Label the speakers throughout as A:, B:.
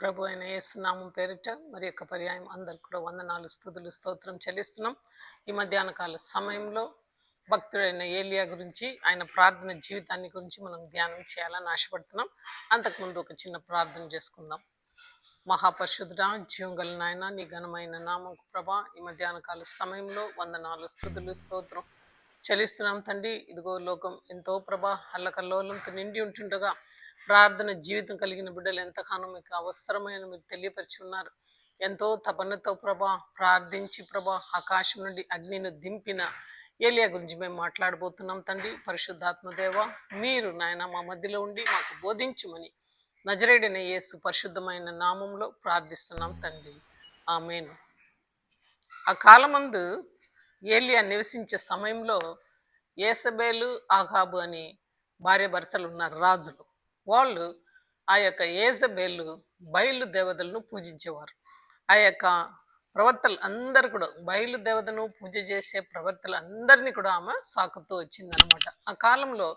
A: ప్రభు అయిన యేసు నామం పేరిట మరి యొక్క పర్యాయం అందరికి కూడా వందనాలు స్తుతులు స్తోత్రం చెల్లిస్తున్నాం. ఈ మధ్యాహ్న కాల సమయంలో భక్తుడైన ఏలియా గురించి ఆయన ప్రార్థన జీవితాన్ని గురించి మనం ధ్యానం చేయాలని ఆశపడుతున్నాం. అంతకుముందు ఒక చిన్న ప్రార్థన చేసుకుందాం. మహాపరిశుద్ధుడా, జీవం గల నాయన, నీ ఘనమైన నామం ప్రభా, ఈ మధ్యాహ్న కాల సమయంలో వందనాలు స్తుతులు స్తోత్రం చెల్లిస్తున్నాం తండ్రి. ఇదిగో లోకం ఎంతో ప్రభా అల్లకల్లోలంతో నిండి ఉంటుండగా ప్రార్థన జీవితం కలిగిన బిడ్డలు ఎంతగానో మీకు అవసరమైన మీరు తెలియపరిచి ఉన్నారు. ఎంతో తపనతో ప్రభా ప్రార్థించి ప్రభా ఆకాశం నుండి అగ్నిని దింపిన ఏలియా గురించి మేము మాట్లాడబోతున్నాం తండ్రి. పరిశుద్ధాత్మదేవ, మీరు నాయన మా మధ్యలో ఉండి మాకు బోధించుమని నజరేయుడైన యేసు పరిశుద్ధమైన నామంలో ప్రార్థిస్తున్నాం తండ్రి, ఆమేన్. ఆ కాలమందు ఏలియా నివసించే సమయంలో యేసబేలు, ఆహాబు అని భార్య భర్తలు ఉన్నారు, రాజులు. వాళ్ళు ఆ యొక్క యేజబేలు బయలు దేవతలను పూజించేవారు. ఆ యొక్క ప్రవర్తలు అందరు కూడా బయలు దేవతను పూజ చేసే ప్రవర్తలు అందరినీ కూడా ఆమె సాకుతూ వచ్చిందనమాట. ఆ కాలంలో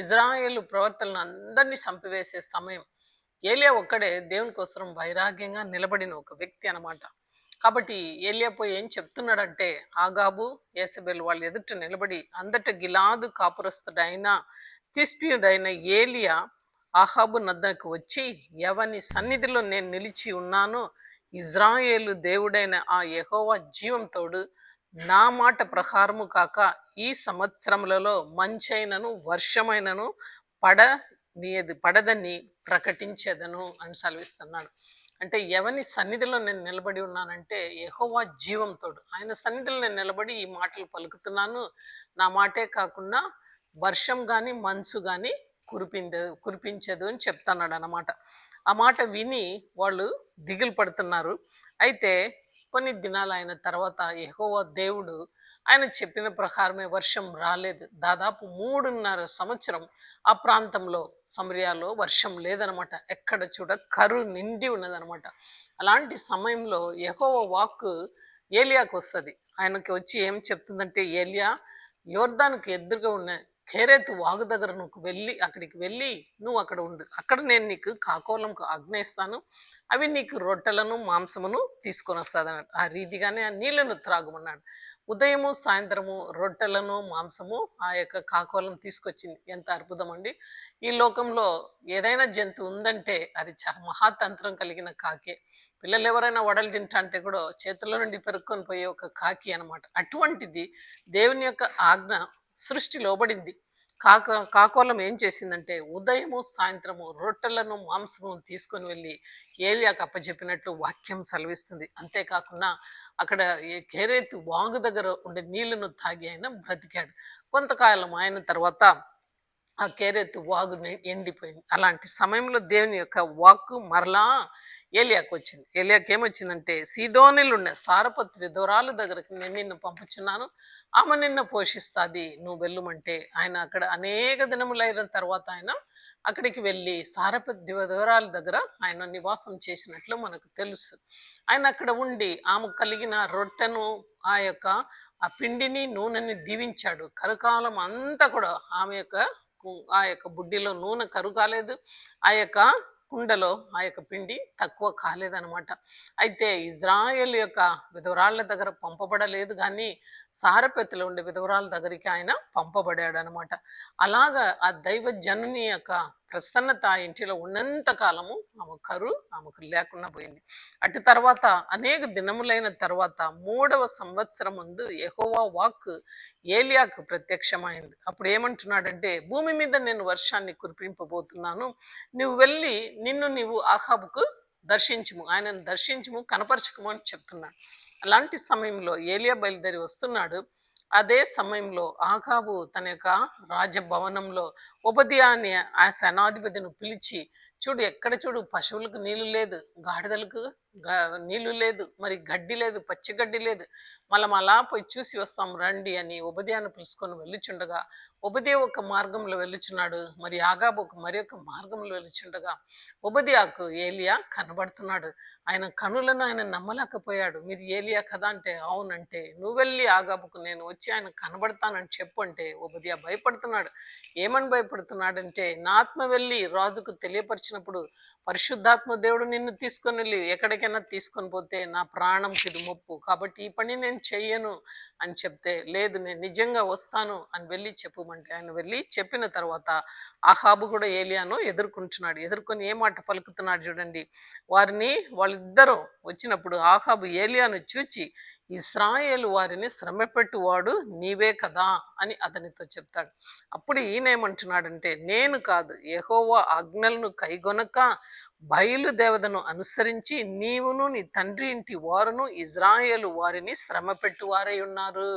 A: ఇజ్రాయేలు ప్రవర్తలను అందరినీ చంపివేసే సమయం. ఏలియా ఒక్కడే దేవుని కోసం వైరాగ్యంగా నిలబడిన ఒక వ్యక్తి అనమాట. కాబట్టి ఏలియా పోయి ఏం చెప్తున్నాడంటే, ఆగాబు యేసబేలు వాళ్ళు ఎదుట నిలబడి అందట గిలాదు కాపురస్తుడైన తిష్బీయుడైన ఏలియా ఆహాబు నద్దకు వచ్చి, ఎవని సన్నిధిలో నేను నిలిచి ఉన్నానో ఇజ్రాయేలు దేవుడైన ఆ యెహోవా జీవంతోడు నా మాట ప్రకారము కాక ఈ సంవత్సరములలో మంచైనను వర్షమైనను పడదని ప్రకటించేదను అని సెలవిస్తున్నాడు. అంటే ఎవని సన్నిధిలో నేను నిలబడి ఉన్నానంటే యెహోవా జీవంతోడు ఆయన సన్నిధిలో నేను నిలబడి ఈ మాటలు పలుకుతున్నాను. నా మాటే కాకుండా వర్షం కానీ మంచు కానీ కురిపించదు అని చెప్తున్నాడు అన్నమాట. ఆ మాట విని వాళ్ళు దిగులు పడుతున్నారు. అయితే కొన్ని దినాలు అయిన తర్వాత యెహోవా దేవుడు ఆయన చెప్పిన ప్రకారమే వర్షం రాలేదు. దాదాపు 3.5 సంవత్సరం ఆ ప్రాంతంలో సమరియాలో వర్షం లేదనమాట. ఎక్కడ చూడ కరువు నిండి ఉన్నదనమాట. అలాంటి సమయంలో యెహోవా వాక్కు ఏలియాకు వస్తుంది. ఆయనకి వచ్చి ఏం చెప్తుందంటే, ఏలియా, యోర్దానుకు ఎదురుగా ఉన్న ఖేరేతు వాగు దగ్గర అక్కడికి వెళ్ళి నువ్వు అక్కడ ఉండు. అక్కడ నేను నీకు కాకోలంకు ఆజ్ఞయిస్తాను. అవి నీకు రొట్టెలను మాంసమును తీసుకొని వస్తుంది అన్నాడు. ఆ రీతిగానే ఆ నీళ్లను త్రాగమన్నాడు. ఉదయము సాయంత్రము రొట్టెలను మాంసము ఆ యొక్క కాకోలం తీసుకొచ్చింది. ఎంత అద్భుతం అండి! ఈ లోకంలో ఏదైనా జంతువు ఉందంటే అది మహాతంత్రం కలిగిన కాకే. పిల్లలు ఎవరైనా వడలు తింటా అంటే కూడా చేతుల్లో నుండి పెరుక్కొని పోయే ఒక కాకి అనమాట. అటువంటిది దేవుని యొక్క ఆజ్ఞ సృష్టి లోబడింది. కాకోలం ఏం చేసిందంటే ఉదయము సాయంత్రము రొట్టెలను మాంసము తీసుకొని వెళ్ళి ఏలియాకు అప్పచెప్పినట్టు వాక్యం సెలవిస్తుంది. అంతేకాకుండా అక్కడ కేరేతు వాగు దగ్గర ఉండే నీళ్లను తాగి ఆయన బ్రతికాడు. కొంతకాలం అయిన తర్వాత ఆ కేరేతు వాగు ఎండిపోయింది. అలాంటి సమయంలో దేవుని యొక్క వాక్కు మరలా ఏలియాకు వచ్చింది. ఏలియాకి ఏమొచ్చిందంటే, సీదోనిలో ఉన్న సారపత్ విధవరాలు దగ్గరికి నేను నిన్ను పంపుచున్నాను, ఆమె నిన్ను పోషిస్తుంది, నువ్వు వెళ్ళుమంటే ఆయన అక్కడ అనేక దినములైన తర్వాత ఆయన అక్కడికి వెళ్ళి సారపత్ విధవరాల దగ్గర ఆయన నివాసం చేసినట్లు మనకు తెలుసు. ఆయన అక్కడ ఉండి ఆమె కలిగిన రొట్టెను ఆ పిండిని నూనెని దీవించాడు. కరుకాలం అంతా కూడా ఆ యొక్క బుడ్డిలో నూనె కరువు కాలేదు. ఆ యొక్క కుండలో ఆ యొక్క పిండి తక్కువ కాలేదనమాట. అయితే ఇజ్రాయేల్ యొక్క విధవరాళ్ళ దగ్గర పంపబడలేదు, కానీ సారపెత్తులో ఉండే విధవరాల దగ్గరికి ఆయన పంపబడాడు అనమాట. అలాగా ఆ దైవ జనుని యొక్క ప్రసన్నత ఆ ఇంటిలో ఉన్నంత కాలము ఆమెకు లేకుండా పోయింది. అటు తర్వాత అనేక దినములైన తర్వాత 3వ సంవత్సరం ముందు యెహోవా వాక్ ఏలియాకు ప్రత్యక్షమైంది. అప్పుడు ఏమంటున్నాడంటే, భూమి మీద నేను వర్షాన్ని కురిపింపబోతున్నాను, నువ్వు వెళ్ళి నీవు ఆహాబుకు దర్శించుము, ఆయనను దర్శించుము, కనపరచుకుము అని చెప్తున్నాడు. అలాంటి సమయంలో ఏలియా బయలుదేరి వస్తున్నాడు. అదే సమయంలో ఆహాబు తన యొక్క రాజభవనంలో ఓబద్యా అనే ఆ సేనాధిపతిని పిలిచి, చూడు ఎక్కడ చూడు పశువులకు నీళ్లు లేదు, గాడిదలకు నీళ్లు లేదు, మరి గడ్డి లేదు, పచ్చి గడ్డి లేదు. మనం అలా పోయి చూసి వస్తాం రండి అని ఒబద్యాను పిలుచుకొని వెళ్ళుచుండగా, ఒబద్యా ఒక మార్గంలో వెళ్ళుచున్నాడు, మరి ఆగాబు మరి ఒక మార్గంలో వెళ్ళుచుండగా ఒబద్యాకు ఏలియా కనబడుతున్నాడు. ఆయన కనులను ఆయన నమ్మలేకపోయాడు. మీరు ఏలియా కదా అంటే అవునంటే, నువ్వు వెళ్ళి ఆగాబుకు నేను వచ్చి ఆయన కనబడతానని చెప్పు అంటే ఒబద్యా భయపడుతున్నాడు. ఏమని భయపడుతున్నాడంటే, నా ఆత్మ వెళ్ళి రాజుకు తెలియపరిచినప్పుడు పరిశుద్ధాత్మ దేవుడు నిన్ను తీసుకొని వెళ్ళి ఎక్కడికైనా తీసుకొని పోతే నా ప్రాణంకి ఇది ముప్పు, కాబట్టి ఈ పని నేను చెయ్యను అని చెప్తే, లేదు నేను నిజంగా వస్తాను అని వెళ్ళి చెప్పమంటే ఆయన వెళ్ళి చెప్పిన తర్వాత ఆహాబు కూడా ఏలియాను ఎదుర్కొంటున్నాడు. ఎదుర్కొని ఏ మాట పలుకుతున్నాడు చూడండి. వాళ్ళిద్దరూ వచ్చినప్పుడు ఆహాబు ఏలియాను చూచి, ఇశ్రాయేలు వారిని శ్రమపెట్టువాడు నీవే కదా అని అతనితో చెప్తాడు. అప్పుడు ఈయనేమంటున్నాడంటే, నేను కాదు, యెహోవా ఆజ్ఞలను కైగొనక బయలుదేవతను అనుసరించి నీవును నీ తండ్రి ఇంటి వారును ఇజ్రాయేలు వారిని శ్రమ పెట్టువారై ఉన్నారు.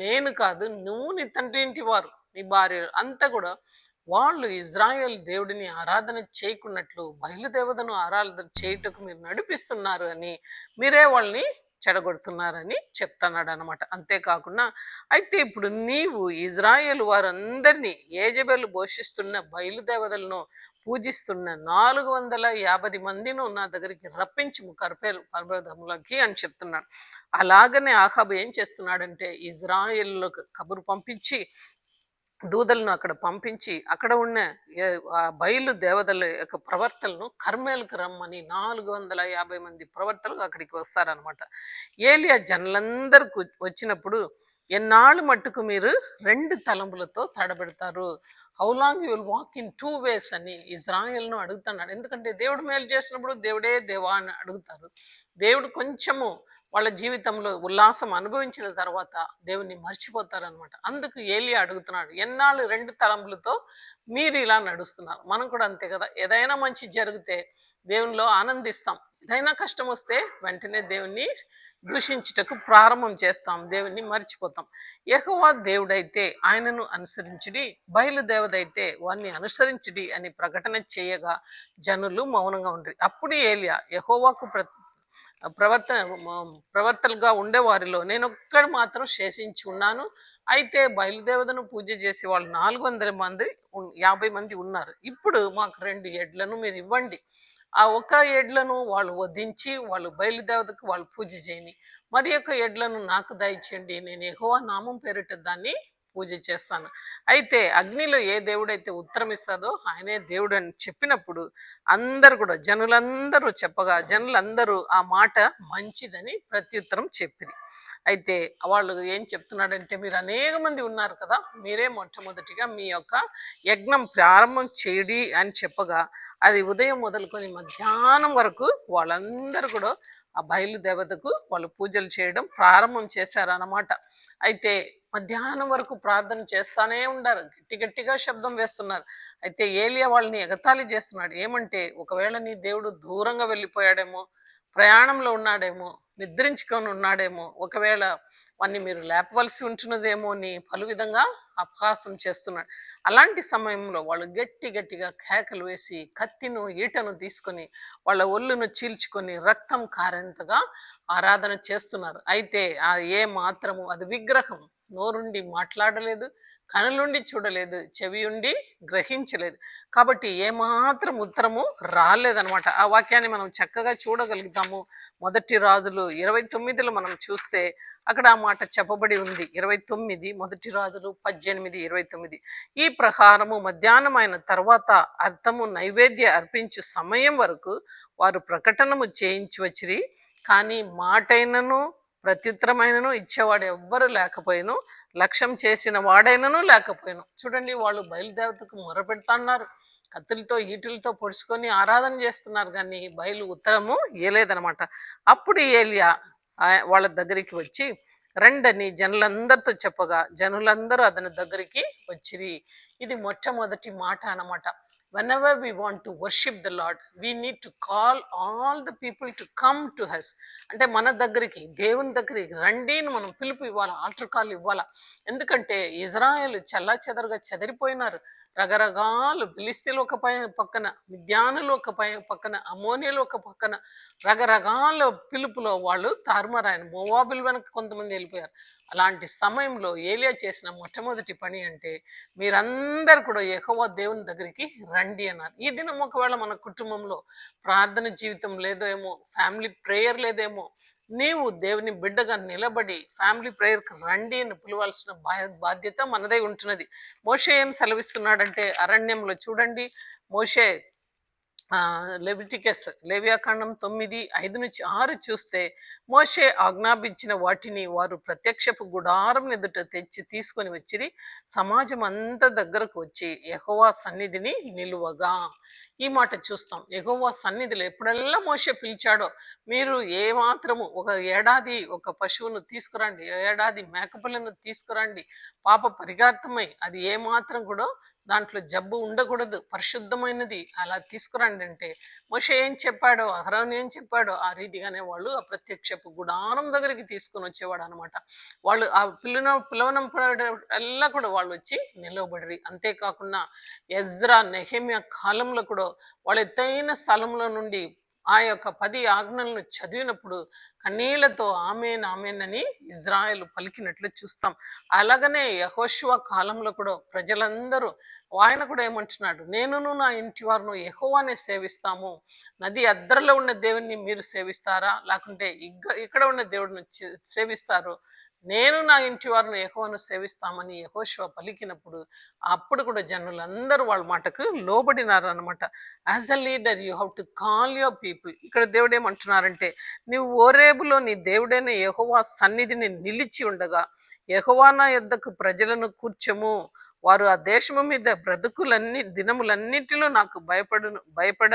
A: నేను కాదు, నువ్వు నీ తండ్రి ఇంటి వారు, నీ భార్య అంతా కూడా వాళ్ళు ఇజ్రాయేల్ దేవుడిని ఆరాధన చేయకున్నట్లు బయలుదేవతను ఆరాధన చేయుటకు మీరు నడిపిస్తున్నారు అని, మీరే వాళ్ళని చెడగొడుతున్నారని చెప్తున్నాడు అనమాట. అంతేకాకుండా అయితే ఇప్పుడు నీవు ఇజ్రాయేల్ వారందరినీ ఏజబెలు పోషిస్తున్న బయలుదేవతలను పూజిస్తున్న 450 మందిను నా దగ్గరికి రప్పించుము కర్పేలు పర్వతములకి అని చెప్తున్నాడు. అలాగనే ఆహాబు ఏం చేస్తున్నాడంటే, ఇజ్రాయేల్లోకి కబురు పంపించి దూదలను అక్కడ పంపించి అక్కడ ఉన్న బయలు దేవతల యొక్క ప్రవర్తనను కర్మేలకు రమ్మని 450 మంది ప్రవర్తనలు అక్కడికి వస్తారనమాట. ఏలియా జనులందరూ వచ్చినప్పుడు, ఎన్నాళ్ళు మట్టుకు మీరు 2 తలంపులతో తడబెడతారు, how long you will walk in 2 ways అని ఇజ్రాయెల్ను అడుగుతున్నాడు. ఎందుకంటే దేవుడు మేలు చేసినప్పుడు దేవుడే దేవా అని అడుగుతారు. దేవుడు కొంచెము వాళ్ళ జీవితంలో ఉల్లాసం అనుభవించిన తర్వాత దేవుని మర్చిపోతారనమాట. అందుకు ఏలియా అడుగుతున్నాడు, ఎన్నాళ్ళు 2 తలంపులతో మీరు ఇలా నడుస్తున్నారు. మనం కూడా అంతే కదా, ఏదైనా మంచి జరిగితే దేవునిలో ఆనందిస్తాం, ఏదైనా కష్టం వస్తే వెంటనే దేవుణ్ణి దూషించుటకు ప్రారంభం చేస్తాం, దేవుణ్ణి మర్చిపోతాం. యెహోవా దేవుడైతే ఆయనను అనుసరించుడి, బయలుదేవదైతే వారిని అనుసరించుడి అని ప్రకటన చేయగా జనులు మౌనంగా ఉండ్రి. అప్పుడు ఏలియా, యెహోవాకు ప్రవర్తనగా ఉండేవారిలో నేను ఒక్కడు మాత్రం శేషించి ఉన్నాను. అయితే బయలుదేవతను పూజ చేసే వాళ్ళు 400 మంది 50 మంది ఉన్నారు. ఇప్పుడు మాకు 2 ఎడ్లను మీరు ఇవ్వండి. ఆ ఒక ఎడ్లను వాళ్ళు వధించి వాళ్ళు బయలుదేవతకు వాళ్ళు పూజ చేయని, మరి యొక్క ఎడ్లను నాకు దయచేయండి, నేను యెహోవా నామం పేరిట దాన్ని పూజ చేస్తాను. అయితే అగ్నిలో ఏ దేవుడైతే ఉత్తరం ఇస్తాడో ఆయనే దేవుడు అని చెప్పినప్పుడు అందరు కూడా జనులందరూ చెప్పగా జనులందరూ ఆ మాట మంచిదని ప్రత్యుత్తరం చెప్పిరి. అయితే వాళ్ళు ఏం చెప్తున్నాడంటే, మీరు అనేక మంది ఉన్నారు కదా, మీరే మొట్టమొదటిగా మీ యొక్క యజ్ఞం ప్రారంభం చేయడి అని చెప్పగా అది ఉదయం మొదలుకొని మధ్యాహ్నం వరకు వాళ్ళందరూ కూడా ఆ బయలుదేవతకు వాళ్ళు పూజలు చేయడం ప్రారంభం చేశారన్నమాట. అయితే మధ్యాహ్నం వరకు ప్రార్థన చేస్తానే ఉండారు, గట్టి గట్టిగా శబ్దం వేస్తున్నారు. అయితే ఏలియా వాళ్ళని ఎగతాళి చేస్తున్నాడు. ఏమంటే, ఒకవేళ నీ దేవుడు దూరంగా వెళ్ళిపోయాడేమో, ప్రయాణంలో ఉన్నాడేమో, నిద్రించుకొని ఉన్నాడేమో, ఒకవేళ వాన్ని మీరు లేపవలసి ఉంటున్నదేమో అని పలు విధంగా అపహాసం చేస్తున్నాడు. అలాంటి సమయంలో వాళ్ళు గట్టిగా కేకలు వేసి కత్తిను ఈటను తీసుకొని వాళ్ళ ఒళ్ళును చీల్చుకొని రక్తం కారేంతగా ఆరాధన చేస్తున్నారు. అయితే ఏ మాత్రము అది విగ్రహం, నోరుండి మాట్లాడలేదు, కనులుండి చూడలేదు, చెవి ఉండి గ్రహించలేదు, కాబట్టి ఏమాత్రం ఉత్తరము రాలేదనమాట. ఆ వాక్యాన్ని మనం చక్కగా చూడగలుగుతాము. 1 రాజులు 29లో మనం చూస్తే అక్కడ ఆ మాట చెప్పబడి ఉంది. 29 1 రాజులు 18:29. ఈ ప్రకారము మధ్యాహ్నం అయిన తర్వాత అర్థము నైవేద్య అర్పించు సమయం వరకు వారు ప్రకటనము చేయించి వచ్చిరి, కానీ మాటైనను ప్రత్యుత్తరమైనను ఇచ్చేవాడు ఎవ్వరు లేకపోయిను, లక్ష్యం చేసిన వాడైనను లేకపోయాను. చూడండి, వాళ్ళు బయలుదేవతకు మొరపెడుతున్నారు, కత్తులతో ఈటులతో పొడుచుకొని ఆరాధన చేస్తున్నారు, కానీ బయలు ఉత్తరము ఇయ్యలేదనమాట. అప్పుడు ఏలియా వాళ్ళ దగ్గరికి వచ్చి రండని జనులందరితో చెప్పగా జనులందరూ అతని దగ్గరికి వచ్చిరి. ఇది మొట్టమొదటి మాట అన్నమాట. whenever we want to worship the Lord, we need to call all the people to come to us. అంటే మన దగ్గరికి, దేవుని దగ్గరికి రండి అని మనం పిలుపు ఇవ్వాలి, ఆల్టర్ కాల్ ఇవ్వాలా. ఎందుకంటే ఇజ్రాయేల్ చెల్లా చెదరుగా చెదిరిపోయినారు, రకరకాలు ఫిలిస్తీన్లు ఒక పక్కన, మిద్యానులు ఒక పక్కన, అమోనియలు ఒక పక్కన, రకరకాల పిలుపులో వాళ్ళు తారుమారాయన. మోవాబుల వెనక కొంతమంది వెళ్ళిపోయారు. అలాంటి సమయంలో ఏలియా చేసిన మొట్టమొదటి పని అంటే, మీరందరు కూడా యెహోవా దేవుని దగ్గరికి రండి అన్నారు. ఈ దినం ఒకవేళ మన కుటుంబంలో ప్రార్థన జీవితం లేదేమో, ఫ్యామిలీ ప్రేయర్ లేదేమో, నీవు దేవుని బిడ్డగా నిలబడి ఫ్యామిలీ ప్రేయర్కి రండి అని పిలవాల్సిన బాధ్యత మనదై ఉంటున్నది. మోషే ఏం సెలవిస్తున్నాడంటే అరణ్యంలో చూడండి, మోషే లెవిటికస్ లేవియాకాండం 9:5-6 చూస్తే, మోషే ఆజ్ఞాపించిన వాటిని వారు ప్రత్యక్షపు గుడారం ఎదుట తెచ్చి తీసుకొని వచ్చిరి. సమాజం అంతా దగ్గరకు వచ్చి యెహోవా సన్నిధిని నిలువగా. ఈ మాట చూస్తాం. యెహోవా సన్నిధిలో ఎప్పుడెల్లా మోషే పిలిచాడో, మీరు ఏ మాత్రము ఒక ఏడాది ఒక పశువును తీసుకురండి, ఏడాది మేకపిల్లను తీసుకురండి, పాప పరిగార్థమై అది ఏ మాత్రం కూడా దాంట్లో జబ్బు ఉండకూడదు, పరిశుద్ధమైనది, అలా తీసుకురండి అంటే మోషే ఏం చెప్పాడో, అహరోను ఏం చెప్పాడో ఆ రీతిగానే వాళ్ళు ఆ ప్రత్యక్షపు గుడారం దగ్గరికి తీసుకొని వచ్చేవాడు అనమాట. వాళ్ళు ఆ పిలవనం ఎల్లా కూడా వాళ్ళు వచ్చి నిలవబడి. అంతేకాకుండా ఎజ్రా నెహెమ్యా కాలంలో కూడా వాళ్ళు ఎత్తైన స్థలంలో నుండి ఆ యొక్క 10 ఆజ్ఞలను చదివినప్పుడు కన్నీళ్లతో ఆమెన్ ఆమెన్ అని ఇజ్రాయెల్ పలికినట్లు చూస్తాం. అలాగనే యెహోషువ కాలంలో కూడా ప్రజలందరూ, ఆయన కూడా ఏమంటున్నాడు, నేనును నా ఇంటి వారును యెహోవానే సేవిస్తాము. నది అద్దరలో ఉన్న దేవుణ్ణి మీరు సేవిస్తారా, లేకుంటే ఇక్కడ ఉన్న దేవుడిని సేవిస్తారు, నేను నా ఇంటి వారిని యెహోవాను సేవిస్తామని యెహోషువ పలికినప్పుడు అప్పుడు కూడా జనులందరూ వాళ్ళ మాటకు లోబడినారు అనమాట. As a leader you have to call your people. ఇక్కడ దేవుడు ఏమంటున్నారంటే, నీవు ఓరేబులో నీ దేవుడైన యెహోవా సన్నిధిని నిలిచి ఉండగా యెహోవా నా యొద్దకు ప్రజలను కూర్చము, వారు ఆ దేశము మీద దినములన్నిటిలో నాకు భయపడ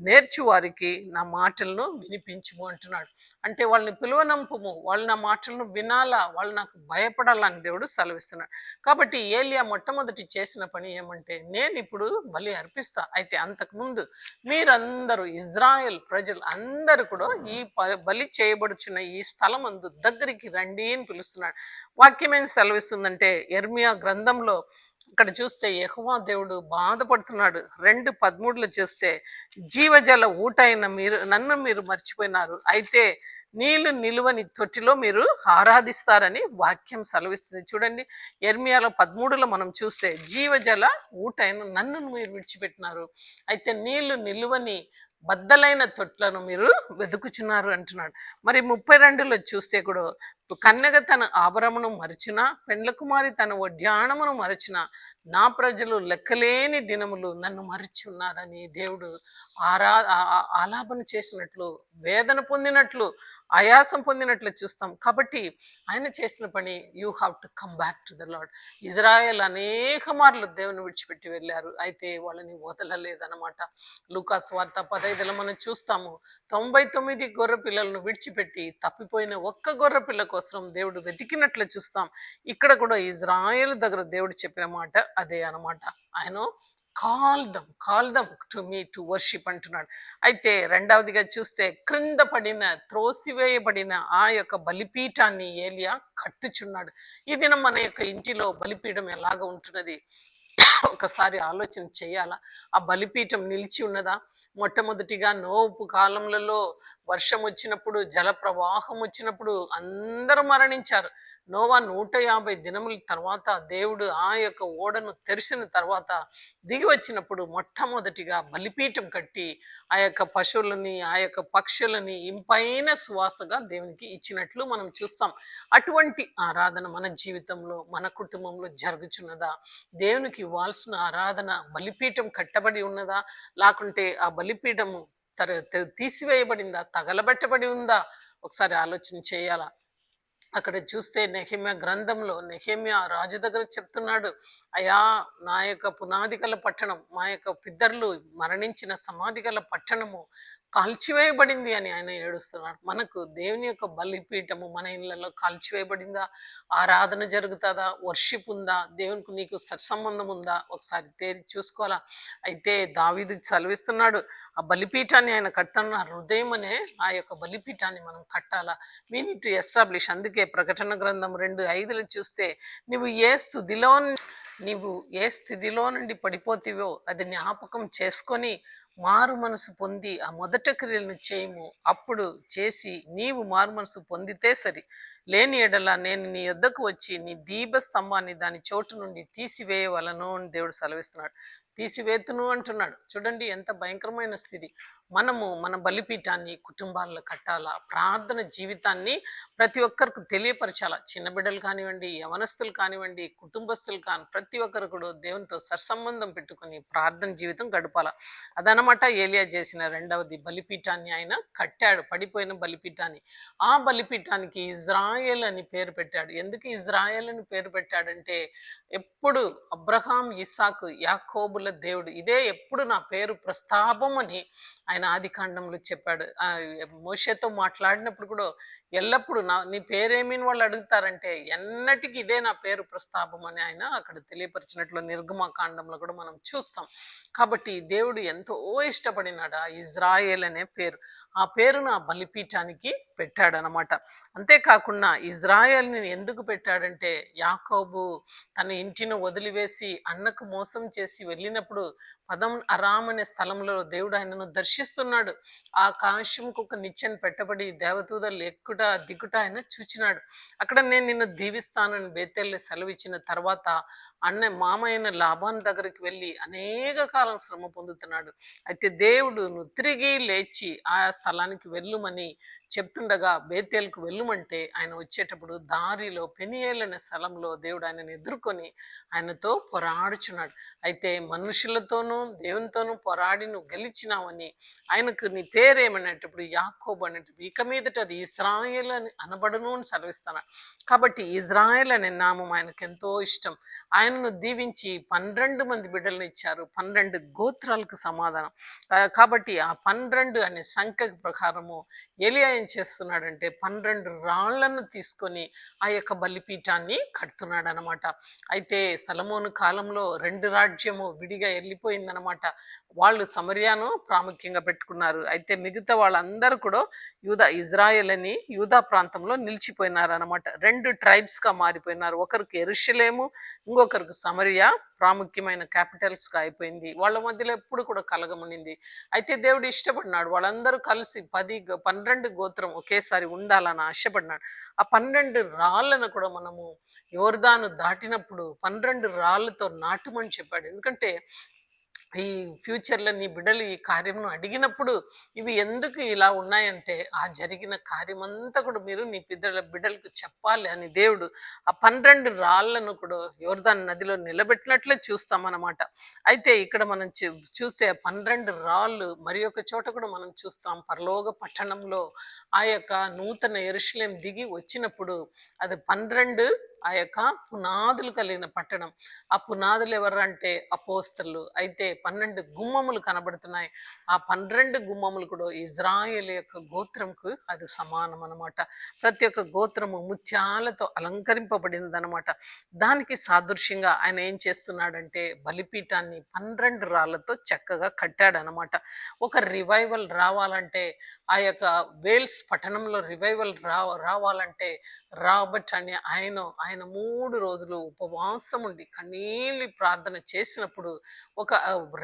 A: నేర్చు వారికి నా మాటలను వినిపించుము అంటున్నాడు. అంటే వాళ్ళని పిలువనంపము, వాళ్ళు నా మాటలను వినాలా, వాళ్ళు నాకు భయపడాలని దేవుడు సెలవిస్తున్నాడు. కాబట్టి ఏలియా మొట్టమొదటి చేసిన పని ఏమంటే, నేను ఇప్పుడు బలి అర్పిస్తా, అయితే అంతకుముందు మీరందరూ ఇజ్రాయెల్ ప్రజలు అందరూ కూడా ఈ బలి చేయబడుచున్న ఈ స్థలం అందు దగ్గరికి రండి అని పిలుస్తున్నాడు. వాక్యం ఏం సెలవిస్తుందంటే, యెర్మీయా గ్రంథంలో ఇక్కడ చూస్తే యెహోవా దేవుడు బాధపడుతున్నాడు. 2:13 చూస్తే, జీవజల ఊటైన నన్ను మీరు మర్చిపోయినారు, అయితే నీళ్లు నిలువని తొట్టిలో మీరు ఆరాధిస్తారని వాక్యం సెలవిస్తుంది. చూడండి, యెర్మీయాలో 13లో మనం చూస్తే, జీవజల ఊటైన నన్ను మీరు విడిచిపెట్టినారు, అయితే నీళ్లు నిలువని బద్దలైన తొట్లను మీరు వెతుకుచున్నారు అంటున్నాడు. మరి 32లో చూస్తే కూడా, కన్యగ తన ఆభరణమును మరచిన, పెండ్ల కుమారి తన వడ్డాణమును మరచిన, నా ప్రజలు లెక్కలేని దినములు నన్ను మరిచి ఉన్నారని దేవుడు ఆలాపన చేసినట్లు, వేదన పొందినట్లు, ఆయాసం పొందినట్లు చూస్తాం. కాబట్టి ఆయన చేసిన పని, you have to come back to the lord. Israel అనేక మార్లు దేవుని విడిచిపెట్టి వెళ్ళారు, అయితే వాళ్ళని వదలలేదన్నమాట. లూకాసు వార్త 15లో మనం చూస్తాము, 99 గొర్రె పిల్లలను విడిచిపెట్టి తప్పిపోయిన ఒక్క గొర్రె పిల్ల కోసం దేవుడు వెతికినట్లు చూస్తాం. ఇక్కడ కూడా ఇజ్రాయెల్ దగ్గర దేవుడు చెప్పిన మాట అదే అనమాట. ఆయన call them to me to worship అంటున్నాడు. అయితే రెండవదిగా చూస్తే, క్రింద పడిన, త్రోసివేయబడిన ఆ యొక్క బలిపీఠాన్ని ఏలియా కట్టుచున్నాడు. ఈ దినం మన యొక్క ఇంటిలో బలిపీఠం ఎలాగ ఉంటున్నది ఒకసారి ఆలోచన చేయాలా? ఆ బలిపీఠం నిలిచి ఉన్నదా? మొట్టమొదటిగా నోపు కాలంలో వర్షం వచ్చినప్పుడు, జల ప్రవాహం వచ్చినప్పుడు అందరూ మరణించారు. నోవా 150 దినముల తర్వాత దేవుడు ఆ యొక్క ఓడను తెరిచిన తర్వాత దిగి వచ్చినప్పుడు మొట్టమొదటిగా బలిపీఠం కట్టి ఆ యొక్క పశువులని, ఆ యొక్క పక్షులని ఇంపైన సువాసగా దేవునికి ఇచ్చినట్లు మనం చూస్తాం. అటువంటి ఆరాధన మన జీవితంలో, మన కుటుంబంలో జరుగుచున్నదా? దేవునికి ఇవ్వాల్సిన ఆరాధన బలిపీఠం కట్టబడి ఉన్నదా, లేకుంటే ఆ బలిపీఠము తీసివేయబడిందా, తగలబెట్టబడి ఉందా? ఒకసారి ఆలోచన చేయాలా? అక్కడ చూస్తే నెహెమ్యా గ్రంథంలో నెహెమ్యా రాజు దగ్గర చెప్తున్నాడు, అయ్యా, నా యొక్క పునాది గల పట్టణం, మా యొక్క పిద్దర్లు మరణించిన సమాధి గల పట్టణము కాల్చివేయబడింది అని ఆయన ఏడుస్తున్నాడు. మనకు దేవుని యొక్క బలిపీఠము మన ఇళ్ళలో కాల్చివేయబడిందా? ఆరాధన జరుగుతుందా? వర్షిప్ ఉందా? దేవునికి నీకు సత్సంబంధం ఉందా? ఒకసారి తేరి చూసుకోవాలా. అయితే దావీదు సెలవిస్తున్నాడు, ఆ బలిపీఠాన్ని ఆయన కట్టన్న హృదయం అనే ఆ యొక్క బలిపీఠాన్ని మనం కట్టాలా. We need to establish. అందుకే ప్రకటన గ్రంథం 2:5 చూస్తే, నువ్వు ఏ స్థుతిలో నీవు ఏ స్థితిలో నుండి పడిపోతివో అది జ్ఞాపకం చేసుకొని మారు మనసు పొంది ఆ మొదట క్రియలను చేయము. అప్పుడు చేసి నీవు మారు మనసు పొందితే సరి. లేని ఎడల నేను నీ యొద్దకు వచ్చి నీ దీపస్తంభాన్ని దాని చోటు నుండి తీసివేయవలను అని దేవుడు సెలవిస్తున్నాడు. తీసివేతును అంటున్నాడు. చూడండి ఎంత భయంకరమైన స్థితి. మనము మన బలిపీఠాన్ని కుటుంబాల్లో కట్టాలా. ప్రార్థన జీవితాన్ని ప్రతి ఒక్కరికి తెలియపరచాలా. చిన్న బిడ్డలు కానివ్వండి, యవనస్తులు కానివ్వండి, కుటుంబస్తులు కాని ప్రతి ఒక్కరు కూడా దేవునితో సత్సంబంధం పెట్టుకుని ప్రార్థన జీవితం గడపాల. అదనమాట ఏలియా చేసిన రెండవది. బలిపీఠాన్ని ఆయన కట్టాడు, పడిపోయిన బలిపీఠాన్ని. ఆ బలిపీఠానికి ఇజ్రాయేల్ అని పేరు పెట్టాడు. ఎందుకు ఇజ్రాయేల్ అని పేరు పెట్టాడంటే, ఎప్పుడు అబ్రహాం, ఇస్సాకు, యాకోబుల దేవుడు, ఇదే ఎప్పుడు నా పేరు ప్రస్తాపం అని ఆయన ఆది కాండంలో చెప్పాడు. మోషేతో మాట్లాడినప్పుడు కూడా ఎల్లప్పుడూ నీ పేరేమని వాళ్ళు అడుగుతారంటే, ఎన్నటికీ ఇదే నా పేరు ప్రస్తాపం అని ఆయన అక్కడ తెలియపరిచినట్లు నిర్గమకాండంలో కూడా మనం చూస్తాం. కాబట్టి దేవుడు ఎంతో ఇష్టపడినాడు ఆ ఇజ్రాయేల్ అనే పేరు. ఆ పేరును ఆ బలిపీఠానికి పెట్టాడనమాట. అంతేకాకుండా ఇజ్రాయేల్ని ఎందుకు పెట్టాడంటే, యాకోబు తన ఇంటిని వదిలివేసి అన్నకు మోసం చేసి వెళ్ళినప్పుడు పదం అరామ్ అనే స్థలంలో దేవుడు ఆయనను దర్శిస్తున్నాడు. ఆ ఆకాశంకు ఒక నిచ్చెన పెట్టబడి దేవదూతలు ఎక్కుట దిగుట ఆయన చూచినాడు. అక్కడ నేను నిన్ను దీవిస్తానని బేతేల్లో సెలవిచ్చిన తర్వాత మామయ్యన లాభాన్ దగ్గరికి వెళ్ళి అనేక కాలం శ్రమ పొందుతున్నాడు. అయితే దేవుడు నువ్వు తిరిగి లేచి ఆ స్థలానికి వెళ్ళుమని చెప్తుండగా, బేతేల్కు వెళ్ళుమంటే ఆయన వచ్చేటప్పుడు దారిలో పెనియేల్ అనే స్థలంలో దేవుడు ఆయనను ఎదుర్కొని ఆయనతో పోరాడుచున్నాడు. అయితే మనుషులతోనూ దేవునితోనూ పోరాడి నువ్వు గెలిచినావని ఆయనకు నీ పేరేమనేటప్పుడు యాకోబు అనేటప్పుడు ఇక మీదట అది ఇజ్రాయేల్ అని అనబడును అని సెలవిస్తున్నాడు. కాబట్టి ఇజ్రాయేల్ అనే నామం ఆయనకు ఎంతో ఇష్టం. ఆయనను దీవించి 12 మంది బిడ్డలను ఇచ్చారు, 12 గోత్రాలకు సమాధానం. కాబట్టి ఆ 12 అనే సంఖ్య ప్రకారము ఏలియా ఏం చేస్తున్నాడంటే 12 రాళ్లను తీసుకొని ఆ యొక్క బలిపీఠాన్ని కడుతున్నాడు అనమాట. అయితే సలమోను కాలంలో 2 రాజ్యము విడిగా వెళ్ళిపోయిందనమాట. వాళ్ళు సమర్యాను ప్రాముఖ్యంగా పెట్టుకున్నారు. అయితే మిగతా వాళ్ళందరూ కూడా ఇజ్రాయెల్ అని యూదా ప్రాంతంలో నిలిచిపోయినారు అనమాట. 2 ట్రైబ్స్గా మారిపోయినారు. ఒకరికి యెరూషలేము, ఇంకొకరికి సమరియా ప్రాముఖ్యమైన క్యాపిటల్స్గా అయిపోయింది. వాళ్ళ మధ్యలో ఎప్పుడు కూడా కలగమునింది. అయితే దేవుడు ఇష్టపడినాడు వాళ్ళందరూ కలిసి 12 గోత్రం ఒకేసారి ఉండాలని ఆశపడినాడు. ఆ 12 రాళ్ళను కూడా మనము యోర్దాను దాటినప్పుడు 12 రాళ్ళతో నాటుమని చెప్పాడు. ఎందుకంటే ఈ ఫ్యూచర్లో నీ బిడ్డలు ఈ కార్యమును అడిగినప్పుడు ఇవి ఎందుకు ఇలా ఉన్నాయంటే, ఆ జరిగిన కార్యమంతా కూడా మీరు నీ బిడ్డలకు చెప్పాలి అని దేవుడు ఆ 12 రాళ్లను కూడా యోర్దాను నదిలో నిలబెట్టినట్లే చూస్తామన్నమాట. అయితే ఇక్కడ మనం చూస్తే 12 రాళ్ళు మరి ఒక చోట కూడా మనం చూస్తాం. పరలోక పట్టణంలో ఆ యొక్క నూతన యెరూషలేం దిగి వచ్చినప్పుడు అది 12 ఆ యొక్క పునాదులు కలిగిన పట్టణం. ఆ పునాదులు ఎవరంటే అపోస్తలు. అయితే 12 గుమ్మములు కనబడుతున్నాయి. ఆ 12 గుమ్మములు కూడా ఇజ్రాయేల్ యొక్క గోత్రంకు అది సమానం అనమాట. ప్రతి ఒక్క గోత్రము ముత్యాలతో అలంకరింపబడింది అనమాట. దానికి సాదృశ్యంగా ఆయన ఏం చేస్తున్నాడంటే బలిపీఠాన్ని 12 రాళ్లతో చక్కగా కట్టాడనమాట. ఒక రివైవల్ రావాలంటే, ఆ యొక్క వేల్స్ పట్టణంలో రివైవల్ రావాలంటే రాబర్ట్ అని ఆయన 3 రోజులు ఉపవాసం ఉండి కన్నీళ్ళు ప్రార్థన చేసినప్పుడు ఒక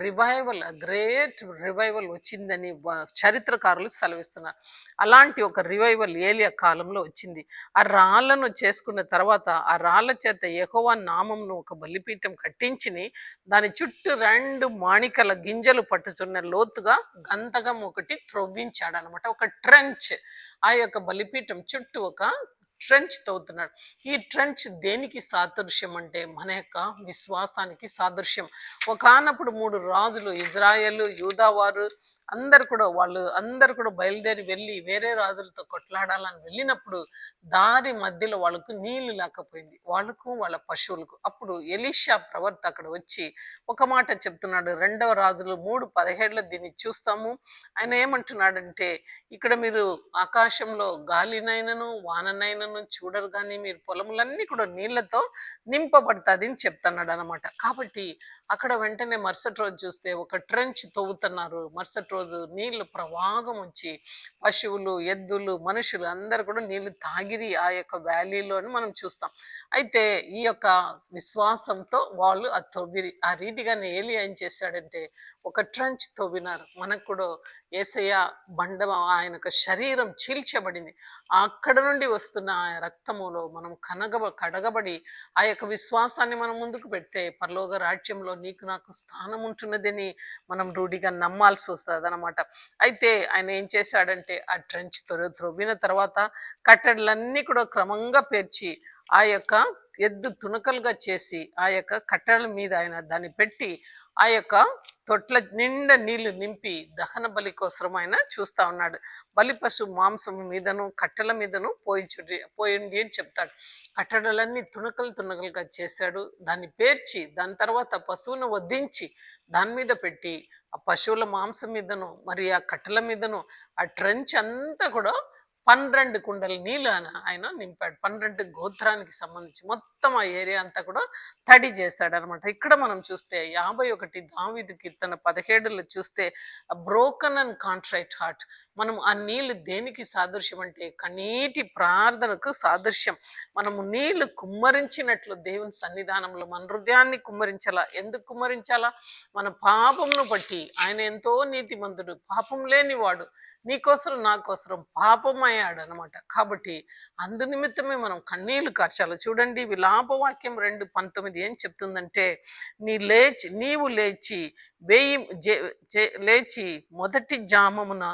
A: రివైవల్, గ్రేట్ రివైవల్ వచ్చిందని చరిత్రకారులు సెలవిస్తున్నారు. అలాంటి ఒక రివైవల్ ఏలియా కాలంలో వచ్చింది. ఆ రాళ్లను చేసుకున్న తర్వాత ఆ రాళ్ల చేత యెహోవా నామంను ఒక బలిపీఠం కట్టించిని దాని చుట్టూ 2 మాణికల గింజలు పట్టుచున్న లోతుగా గంధకం ఒకటి త్రవ్వించాడనమాట. ఒక ట్రెంచ్. ఆ యొక్క బలిపీఠం చుట్టూ ఒక ట్రెంచ్ తవ్వుతున్నాడు. ఈ ట్రెంచ్ దేనికి సాదృశ్యం అంటే మన యొక్క విశ్వాసానికి సాదృశ్యం. ఒకానప్పుడు 3 రాజులు ఇజ్రాయేలు, యూదా వారు అందరు కూడా వాళ్ళు అందరు కూడా బయలుదేరి వెళ్ళి వేరే రాజులతో కొట్లాడాలని వెళ్ళినప్పుడు దారి మధ్యలో వాళ్ళకు నీళ్లు లేకపోయింది, వాళ్ళకు వాళ్ళ పశువులకు. అప్పుడు ఎలీషా ప్రవర్త అక్కడ వచ్చి ఒక మాట చెప్తున్నాడు. 2వ రాజులు 3:17 దీన్ని చూస్తాము. ఆయన ఏమంటున్నాడంటే, ఇక్కడ మీరు ఆకాశంలో గాలినైనను వాననైనను చూడరు, కానీ మీరు పొలములన్నీ కూడా నీళ్లతో నింపబడుతుంది అని చెప్తున్నాడు అనమాట. కాబట్టి అక్కడ వెంటనే మరుసటి రోజు చూస్తే ఒక ట్రెంచ్ తవ్వుతున్నారు. మరుసటి రోజు నీళ్లు ప్రవాహం వచ్చి పశువులు, ఎద్దులు, మనుషులు అందరు కూడా నీళ్లు తాగిరి ఆ యొక్క వ్యాలీలో అని మనం చూస్తాం. అయితే ఈ యొక్క విశ్వాసంతో వాళ్ళు ఆ తవ్విరి. ఆ రీతిగానే ఏలియా ఏం చేశాడంటే ఒక ట్రెంచ్ తవ్వినారు. మనకు కూడా యేసయ్య బండ ఆయన శరీరం చీల్చబడింది. అక్కడ నుండి వస్తున్న ఆ రక్తములో మనం కడగబడి ఆ యొక్క విశ్వాసాన్ని మనం ముందుకు పెడితే పరలోక రాజ్యంలో నీకు నాకు స్థానం ఉంటున్నదని మనం రూఢిగా నమ్మాల్సి వస్తుంది అనమాట. అయితే ఆయన ఏం చేశాడంటే ఆ ట్రెంచ్ త్రవ్విన తర్వాత కట్టడలన్నీ కూడా క్రమంగా పేర్చి ఆ యొక్క ఎద్దు తునకలుగా చేసి ఆ యొక్క కట్టెల మీద ఆయన దాన్ని పెట్టి ఆ యొక్క తొట్ల నిండా నీళ్లు నింపి దహన బలి కోసం ఆయన చూస్తా ఉన్నాడు. బలి పశు మాంసం మీదను కట్టెల మీదను పోయింది అని చెప్తాడు. కట్టడలన్నీ తునకలుగా చేశాడు. దాన్ని పేర్చి దాని తర్వాత పశువును వధించి దాని మీద పెట్టి ఆ పశువుల మాంసం మీదను మరి ఆ కట్టెల మీదను ఆ ట్రెంచ్ అంతా కూడా 12 కుండల నీళ్ళు ఆయన నింపాడు. 12 గోత్రానికి సంబంధించి మొత్తం ఆ ఏరియా అంతా కూడా తడి చేశాడు అనమాట. ఇక్కడ మనం చూస్తే 51 దావీదు కీర్తన 17లో చూస్తే బ్రోకన్ అండ్ కాంట్రైట్ హార్ట్. మనం ఆ నీళ్లు దేనికి సాదృశ్యం అంటే కన్నీటి ప్రార్థనకు సాదృశ్యం. మనము నీళ్లు కుమ్మరించినట్లు దేవుని సన్నిధానంలో మన హృదయాన్ని కుమ్మరించాలా. ఎందుకు కుమ్మరించాలా? మన పాపమును బట్టి. ఆయన ఎంతో నీతిమంతుడు, పాపం లేనివాడు, నీకోసరం నాకోసరం పాపమయ్యాడు అనమాట. కాబట్టి అందు నిమిత్తమే మనం కన్నీళ్లు కార్చాలి. చూడండి విలాపవాక్యం 2:19 ఏం చెప్తుందంటే, నీవు లేచి లేచి మొదటి జామమున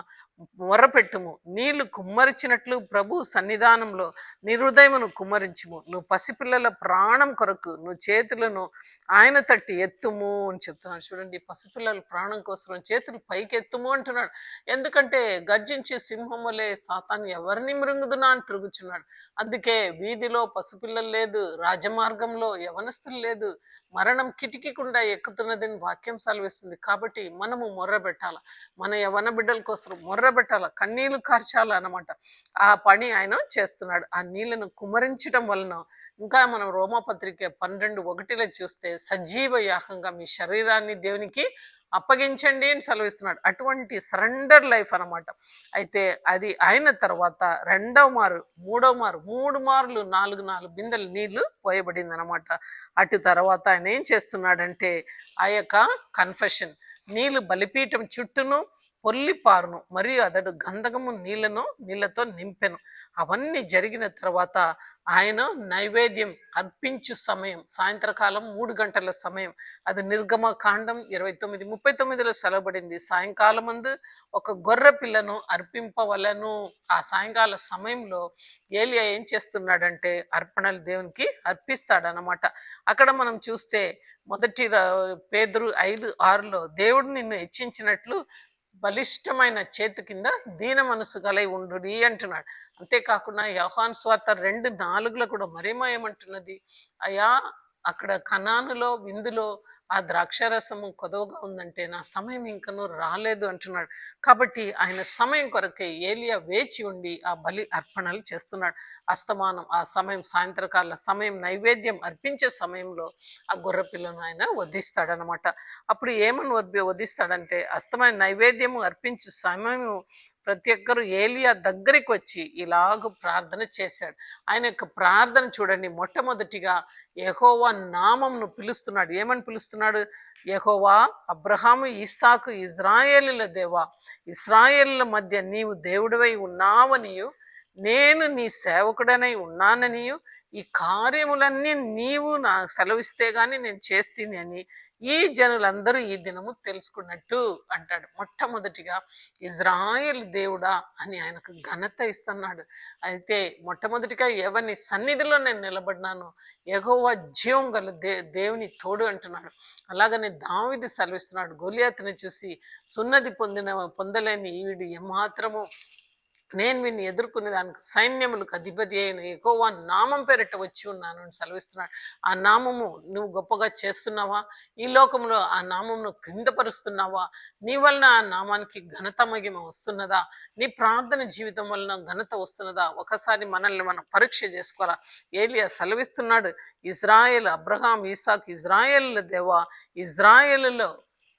A: మొరపెట్టుము, నీళ్లు కుమ్మరించినట్లు ప్రభు సన్నిధానంలో నీ హృదయమును కుమ్మరించుము. నువ్వు పసిపిల్లల ప్రాణం కొరకు నువ్వు చేతులను ఆయన తట్టి ఎత్తుము అని చెప్తున్నాడు. చూడండి, పసిపిల్లల ప్రాణం కోసం చేతులు పైకి ఎత్తుము అంటున్నాడు. ఎందుకంటే గర్జించి సింహం వలె సాతాను ఎవరిని మృంగుదునా అని తిరుగుచున్నాడు. అందుకే వీధిలో పసిపిల్లలు లేదు, రాజమార్గంలో యవనస్తులు లేదు, మరణం కిటికీకుండా ఎక్కుతున్నదని వాక్యం సెలవిస్తుంది. కాబట్టి మనము మొర్రబెట్టాల, మన యవన బిడ్డల కోసం మొర్రబెట్టాల, కన్నీళ్లు కార్చాల అన్నమాట. ఆ పని ఆయన చేస్తున్నాడు. ఆ నీళ్లను కుమరించడం వలన ఇంకా మనం రోమాపత్రిక 12:1 చూస్తే సజీవ యాగంగా మీ శరీరాన్ని దేవునికి అప్పగించండి అని సెలవిస్తున్నాడు. అటువంటి సరెండర్ లైఫ్ అనమాట. అయితే అది అయిన తర్వాత 2వ మారు 3వ మారు 3 మార్లు 4 బిందెలు నీళ్లు పోయబడింది అనమాట. అటు తర్వాత ఆయన ఏం చేస్తున్నాడంటే ఆ యొక్క కన్ఫెషన్, నీళ్లు బలిపీఠం చుట్టూను పొల్లిపారును మరియు అతడు గంధకము నీళ్లతో నింపెను. అవన్నీ జరిగిన తర్వాత ఆయన నైవేద్యం అర్పించు సమయం సాయంత్రకాలం 3 గంటల సమయం. అది నిర్గమకాండం 29:39లో సెలవుబడింది. సాయంకాలం ముందు ఒక గొర్రె పిల్లను అర్పింపవలను. ఆ సాయంకాల సమయంలో ఏలియా ఏం చేస్తున్నాడంటే అర్పణలు దేవునికి అర్పిస్తాడనమాట. అక్కడ మనం చూస్తే మొదటి పేతురు 5:6లో దేవుడు నిన్ను హెచ్చించినట్లు బలిష్టమైన చేతి కింద దీన మనసు గలై ఉండుడి అంటున్నాడు. అంతేకాకుండా యోహాను సువార్త 2:4లో కూడా మరేమో ఏమంటున్నది, అయ్యా అక్కడ కనానులో విందులో ఆ ద్రాక్షారసము కొదవగా ఉందంటే నా సమయం ఇంకనూ రాలేదు అంటున్నాడు. కాబట్టి ఆయన సమయం కొరకే ఏలియా వేచి ఉండి ఆ బలి అర్పణలు చేస్తున్నాడు. అస్తమానం ఆ సమయం సాయంత్రకాల సమయం నైవేద్యం అర్పించే సమయంలో ఆ గొర్రెపిల్లను ఆయన వధిస్తాడనమాట. అప్పుడు ఏమని వధిస్తాడంటే అస్తమైన నైవేద్యము అర్పించే సమయం ప్రతి ఒక్కరు ఏలియా దగ్గరికి వచ్చి ఇలాగ ప్రార్థన చేశాడు. ఆయన యొక్క ప్రార్థన చూడండి, మొట్టమొదటిగా యెహోవా నామంను పిలుస్తున్నాడు. ఏమని పిలుస్తున్నాడు? యెహోవా అబ్రహాము ఇస్సాకు ఇజ్రాయేలుల దేవా, ఇస్రాయేలుల మధ్య నీవు దేవుడివై ఉన్నావనియు నేను నీ సేవకుడనై ఉన్నాననియు ఈ కార్యములన్నీ నీవు నా సెలవిస్తే గాని నేను చేస్తేని అని ఈ జనులందరూ ఈ దినము తెలుసుకున్నట్టు అంటాడు. మొట్టమొదటిగా ఇజ్రాయేల్ దేవుడా అని ఆయనకు ఘనత ఇస్తున్నాడు. అయితే మొట్టమొదటిగా ఎవరిని సన్నిధిలో నేను నిలబడినాను, యెహోవా జీవం గల దేవుని తోడు అంటున్నాడు. అలాగనే దావీదు సెలవిస్తున్నాడు, గొలియాతుని చూసి సున్నతి పొందలేని వీడు ఏమాత్రము నేను వీడిని ఎదుర్కొనే దానికి సైన్యములకు అధిపతి అయిన యెహోవా నామం పేరిట వచ్చి ఉన్నాను అని సెలవిస్తున్నాడు. ఆ నామము నువ్వు గొప్పగా చేస్తున్నావా? ఈ లోకంలో ఆ నామమును క్రిందపరుస్తున్నావా? నీ వలన ఆ నామానికి ఘనత మహిమ వస్తున్నదా? నీ ప్రార్థన జీవితం వలన ఘనత వస్తున్నదా? ఒకసారి మనల్ని మనం పరీక్ష చేసుకోవాలా. ఏలియా సెలవిస్తున్నాడు, ఇజ్రాయేల్, అబ్రహాం, ఇసాక్, ఇజ్రాయేల్ దేవా, ఇజ్రాయేలులో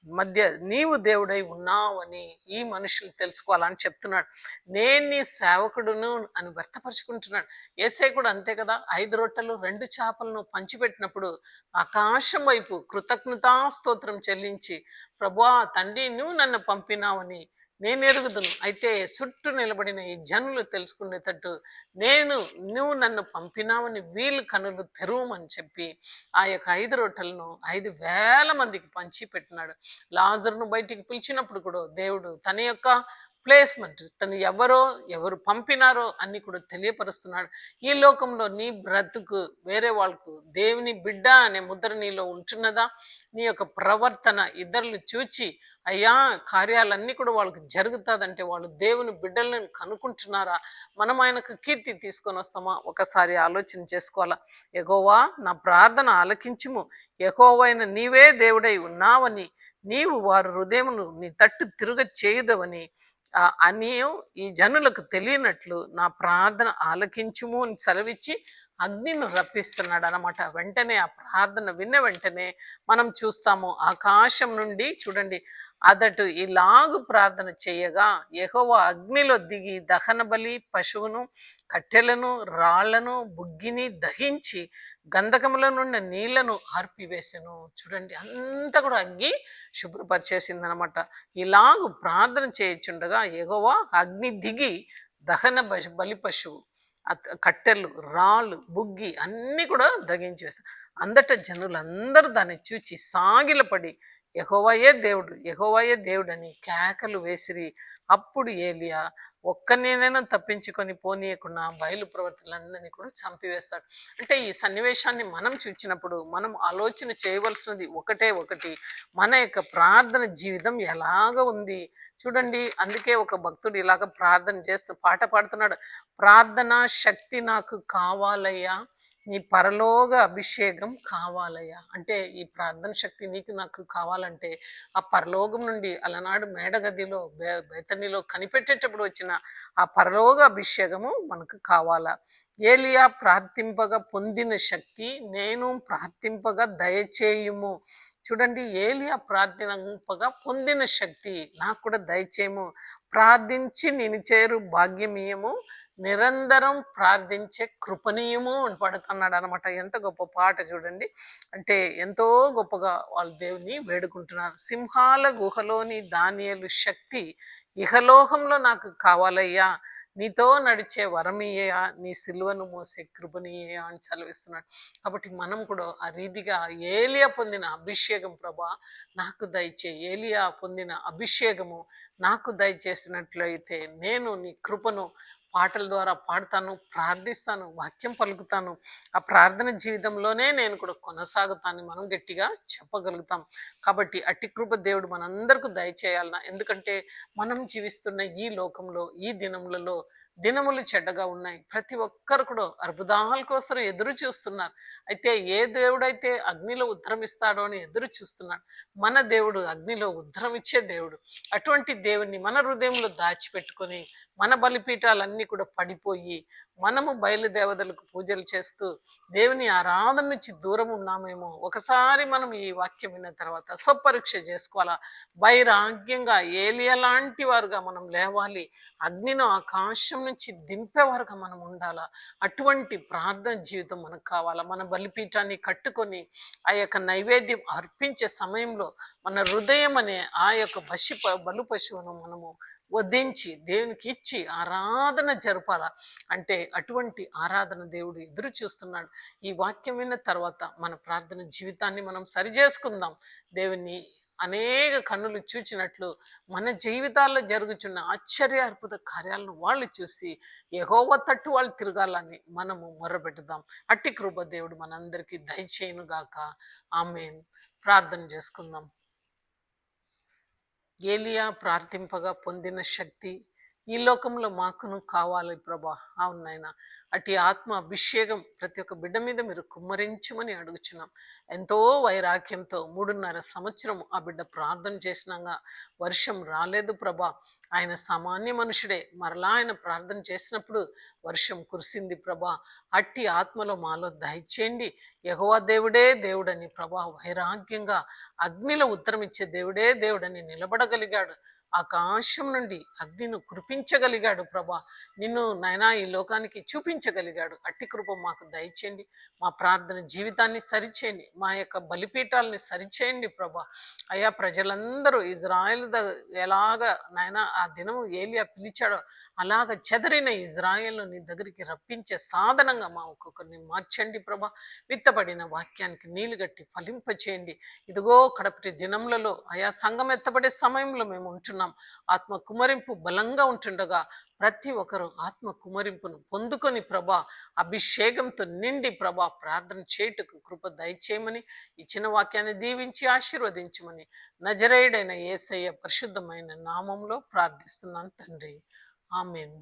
A: మధ్య నీవు దేవుడై ఉన్నావని ఈ మనుషులు తెలుసుకోవాలని చెప్తున్నాడు. నేను నీ సేవకుడును అని వ్యక్తపరుచుకుంటున్నాడు. యేసయ్య కూడా అంతే కదా. 5 రొట్టెలు 2 చేపలను పంచిపెట్టినప్పుడు ఆకాశం వైపు కృతజ్ఞతాస్తోత్రం చెల్లించి, ప్రభువా తండ్రి నువ్వు నన్ను పంపినావని నేను ఎరుగుదును, అయితే చుట్టూ నిలబడిన ఈ జనులు తెలుసుకునేటట్టు నువ్వు నన్ను పంపినావని వీళ్ళు కనులు తెరవమని చెప్పి ఆ యొక్క 5 రొట్టెలను 5,000 మందికి పంచి పెట్టినాడు. లాజరును బయటికి పిలిచినప్పుడు కూడా దేవుడు తన యొక్క ప్లేస్మెంట్, తను ఎవరు పంపినారో అన్ని కూడా తెలియపరుస్తున్నాడు. ఈ లోకంలో నీ బ్రతుకు వేరే వాళ్ళకు దేవుని బిడ్డ అనే ముద్ర నీలో ఉంటున్నదా? నీ యొక్క ప్రవర్తన ఇతరులు చూచి అయ్యా కార్యాలన్నీ కూడా వాళ్ళకి జరుగుతుందంటే వాళ్ళు దేవుని బిడ్డలను కనుక్కుంటున్నారా? మనం ఆయనకు కీర్తి తీసుకొని వస్తామా? ఒకసారి ఆలోచన చేసుకోవాలా. యెహోవా నా ప్రార్థన ఆలకించుము, యెహోవైన నీవే దేవుడై ఉన్నావని, నీవు వారి హృదయమును నీ తట్టు తిరుగ చేయదవని అని ఈ జనులకు తెలియనట్లు నా ప్రార్థన ఆలకించుము అని సెలవిచ్చి అగ్నిని రప్పిస్తున్నాడు అన్నమాట. వెంటనే ఆ ప్రార్థన విన్న వెంటనే మనం చూస్తాము ఆకాశం నుండి చూడండి అదటు ఇలాగు ప్రార్థన చేయగా యెహోవా అగ్నిలో దిగి దహన బలి పశువును కట్టెలను రాళ్లను బుగ్గిని దహించి గంధకముల నుండి నీళ్లను ఆర్పివేసెను. చూడండి అంతా కూడా అగ్గి శుభ్రపరిచేసింది అనమాట. ఇలాగు ప్రార్థన చేయుచుండగా యెహోవా అగ్ని దిగి దహన బలి పశువు కట్టెలు రాళ్ళు బుగ్గి అన్నీ కూడా దగించి వేశారు. అందట జనులందరూ దాన్ని చూచి సాగిలపడి యెహోవాయే దేవుడు, యెహోవాయే దేవుడు అని కేకలు వేసిరి. అప్పుడు ఏలియా ఒక్కనేనైనా తప్పించుకొని పోనీయకుండా బయలు ప్రవర్తనలందరినీ కూడా చంపివేస్తాడు. అంటే ఈ సన్నివేశాన్ని మనం చూచినప్పుడు మనం ఆలోచన చేయవలసినది ఒకటి, మన యొక్క ప్రార్థన జీవితం ఎలాగ ఉంది చూడండి. అందుకే ఒక భక్తుడు ఇలాగ ప్రార్థన చేస్తూ పాట పాడుతున్నాడు, ప్రార్థనా శక్తి నాకు కావాలయ్యా, నీ పరలోక అభిషేకం కావాలయ్యా. అంటే ఈ ప్రార్థన శక్తి నీకు నాకు కావాలంటే ఆ పరలోకం నుండి అలనాడు మేడగదిలో బేతనిలో కనిపెట్టేటప్పుడు వచ్చిన ఆ పరలోక అభిషేకము మనకు కావాలా. ఏలియా ప్రార్థింపగా పొందిన శక్తి నేను ప్రార్థింపగా దయచేయుము. చూడండి ఏలియా ప్రార్థింపగా పొందిన శక్తి నాకు కూడా దయచేయము, ప్రార్థించి నేను చేరు భాగ్యమీయము, నిరంతరం ప్రార్థించే కృపణీయము అని పడుతున్నాడు అనమాట. ఎంత గొప్ప పాట చూడండి. అంటే ఎంతో గొప్పగా వాళ్ళు దేవుని వేడుకుంటున్నారు. సింహాల గుహలోని దానియేలు శక్తి ఇహలోకంలో నాకు కావాలయ్యా, నీతో నడిచే వరమీయా, నీ సిలువను మోసే కృపణీయా అని చదివిస్తున్నాడు. కాబట్టి మనం కూడా ఆ రీతిగా ఏలియా పొందిన అభిషేకం ప్రభా నాకు దయచే, ఏలియా పొందిన అభిషేకము నాకు దయచేసినట్లయితే నేను నీ కృపను పాటల ద్వారా పాడతాను, ప్రార్థిస్తాను, వాక్యం పలుకుతాను. ఆ ప్రార్థన జీవితంలోనే నేను కూడా కొనసాగుతాను మనం గట్టిగా చెప్పగలుగుతాం. కాబట్టి అట్టి కృప దేవుడు మనందరికీ దయచేయాలన్నా. ఎందుకంటే మనం జీవిస్తున్న ఈ లోకంలో ఈ దినములలో దినములు చెడ్డగా ఉన్నాయి. ప్రతి ఒక్కరు కూడా అద్భుతాల కోసం ఎదురు చూస్తున్నారు. అయితే ఏ దేవుడైతే అగ్నిలో ఉద్ధరమిస్తాడో అని ఎదురు చూస్తున్నాడు. మన దేవుడు అగ్నిలో ఉద్ధరమిచ్చే దేవుడు. అటువంటి దేవుణ్ణి మన హృదయంలో దాచిపెట్టుకొని మన బలిపీఠాలన్నీ కూడా పడిపోయి మనము బయలుదేవతలకు పూజలు చేస్తూ దేవుని ఆరాధన నుంచి దూరం ఉన్నామేమో ఒకసారి మనం ఈ వాక్యం విన్న తర్వాత స్వపరీక్ష చేసుకోవాలా. వైరాగ్యంగా ఏలియా లాంటి వారుగా మనం లేవాలి. అగ్నిను ఆకాశం నుంచి దింపేవారుగా మనం ఉండాలా. అటువంటి ప్రార్థన జీవితం మనకు కావాలా. మన బలిపీఠాన్ని కట్టుకొని ఆ యొక్క నైవేద్యం అర్పించే సమయంలో మన హృదయం అనే ఆ యొక్క బలు పశువును మనము వధించి దేవునికి ఇచ్చి ఆరాధన జరపాల. అంటే అటువంటి ఆరాధన దేవుడు ఎదురు చూస్తున్నాడు. ఈ వాక్యం విన్న తర్వాత మన ప్రార్థన జీవితాన్ని మనం సరిచేసుకుందాం. దేవుని అనేక కన్నులు చూచినట్లు మన జీవితాల్లో జరుగుతున్న ఆశ్చర్య అద్భుత కార్యాలను వాళ్ళు చూసి యెహోవా తట్టు వాళ్ళు తిరగాలని మనము మొర్రపెట్టుదాం. అట్టి కృప దేవుడు మనందరికీ దయచేయును గాక. ఆమేన్. ప్రార్థన చేసుకుందాం. ఏలియా ప్రార్థింపగా పొందిన శక్తి ఈ లోకంలో మాకును కావాలి ప్రభా. అవును నాయనా, అట్టి ఆత్మ అభిషేకం ప్రతి ఒక్క బిడ్డ మీద మీరు కుమ్మరించమని అడుగుచున్నాం. ఎంతో వైరాగ్యంతో 3.5 సంవత్సరం ఆ బిడ్డ ప్రార్థన చేసినాగా వర్షం రాలేదు ప్రభా. ఆయన సామాన్య మనుషుడే, మరలా ఆయన ప్రార్థన చేసినప్పుడు వర్షం కురిసింది ప్రభా. అట్టి ఆత్మలో మాలో దయచేయండి. యెహోవా దేవుడే దేవుడని ప్రభా వైరాగ్యంగా అగ్నిలో ఉత్తరం ఇచ్చే దేవుడే దేవుడని నిలబడగలిగాడు. ఆకాశం నుండి అగ్నిను కురిపించగలిగాడు ప్రభా. నిన్ను నాయనా ఈ లోకానికి చూపించగలిగాడు. అట్టి కృప మాకు దయచేయండి. మా ప్రార్థన జీవితాన్ని సరిచేయండి. మా యొక్క బలిపీఠాలని సరిచేయండి ప్రభా. అయ్యా, ప్రజలందరూ ఇజ్రాయెల్ ఎలాగ నాయనా ఆ దినము ఏలియా పిలిచాడో అలాగ చెదరిన ఇజ్రాయెల్ను నీ దగ్గరికి రప్పించే సాధనంగా మా ఒక్కొక్కరిని మార్చండి ప్రభా. విత్తబడిన వాక్యానికి నీళ్లు గట్టి ఫలింపచేయండి. ఇదిగో కడపటి దినములలో అయా సంఘం ఎత్తబడే సమయంలో మేము ఉంటున్నాం. ఆత్మ కుమరింపు బలంగా ఉంటుండగా ప్రతి ఒక్కరూ ఆత్మ కుమరింపును పొందుకొని ప్రభా అభిషేకంతో నిండి ప్రభా ప్రార్థన చేయుటకు కృప దయచేయమని ఇచ్చిన వాక్యాన్ని దీవించి ఆశీర్వదించమని నజరేయుడైన యేసయ్య పరిశుద్ధమైన నామంలో ప్రార్థిస్తున్నాను తండ్రి. ఆమేన్.